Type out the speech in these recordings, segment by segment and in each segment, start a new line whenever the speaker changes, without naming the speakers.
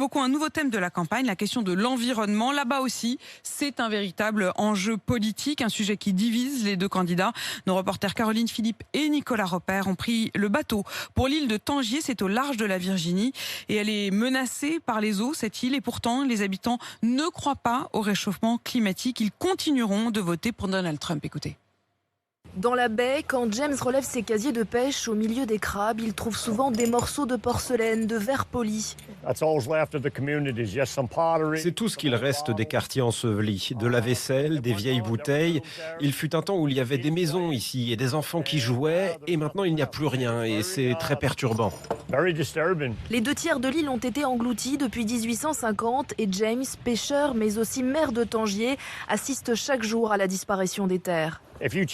Beaucoup un nouveau thème de la campagne, la question de l'environnement. Là-bas aussi, c'est un véritable enjeu politique, un sujet qui divise les deux candidats. Nos reporters Caroline Philippe et Nicolas Repère ont pris le bateau pour l'île de Tangier, c'est au large de la Virginie. Et elle est menacée par les eaux, cette île. Et pourtant, les habitants ne croient pas au réchauffement climatique. Ils continueront de voter pour Donald Trump. Écoutez.
Dans la baie, quand James relève ses casiers de pêche au milieu des crabes, il trouve souvent des morceaux de porcelaine, de verre poli.
C'est tout ce qu'il reste des quartiers ensevelis, de la vaisselle, des vieilles bouteilles. Il fut un temps où il y avait des maisons ici et des enfants qui jouaient, et maintenant il n'y a plus rien et c'est très perturbant.
Les 2/3 de l'île ont été engloutis depuis 1850 et James, pêcheur mais aussi maire de Tangier, assiste chaque jour à la disparition des terres.
Si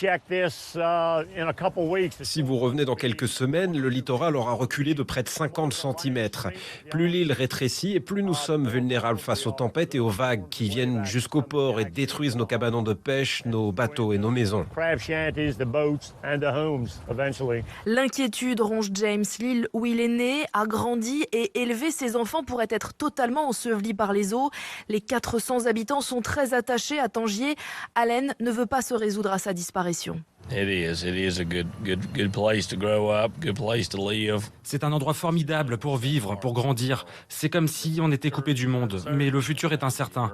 vous revenez dans quelques semaines, le littoral aura reculé de près de 50 cm. Plus l'île rétrécit et plus nous sommes vulnérables face aux tempêtes et aux vagues qui viennent jusqu'au port et détruisent nos cabanons de pêche, nos bateaux et nos maisons.
L'inquiétude ronge James. L'île où il est né, a grandi et élevé ses enfants pourrait être totalement ensevelie par les eaux. Les 400 habitants sont très attachés à Tangier. Allen ne veut pas se résoudre à sa disparition.
C'est un endroit formidable pour vivre, pour grandir. C'est comme si on était coupé du monde, mais le futur est incertain.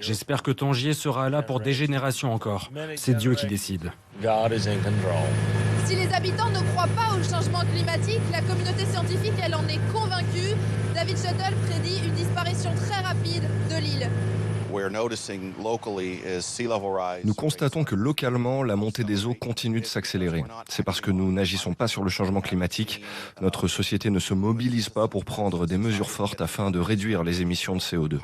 J'espère que Tangier sera là pour des générations encore. C'est Dieu qui décide.
Si les habitants ne croient pas au changement climatique, la communauté scientifique, elle en est convaincue. David Shuttle prédit une disparition très rapide de l'île.
Nous constatons que localement, la montée des eaux continue de s'accélérer. C'est parce que nous n'agissons pas sur le changement climatique. Notre société ne se mobilise pas pour prendre des mesures fortes afin de réduire les émissions de CO2.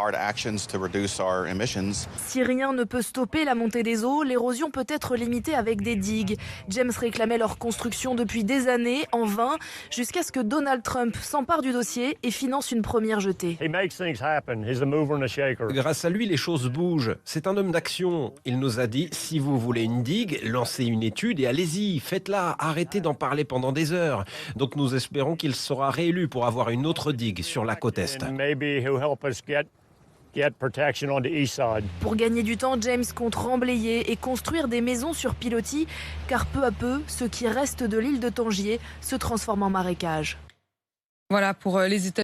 Si rien ne peut stopper la montée des eaux, l'érosion peut être limitée avec des digues. James réclamait leur construction depuis des années, en vain, jusqu'à ce que Donald Trump s'empare du dossier et finance une première jetée.
Grâce à lui, les choses bougent. C'est un homme d'action. Il nous a dit, si vous voulez une digue, lancez une étude et allez-y, faites-la. Arrêtez d'en parler pendant des heures. Donc nous espérons qu'il sera réélu pour avoir une autre digue sur la côte Est.
Pour gagner du temps, James compte remblayer et construire des maisons sur pilotis, car peu à peu, ce qui reste de l'île de Tangier se transforme en marécage.
Voilà pour les États-Unis.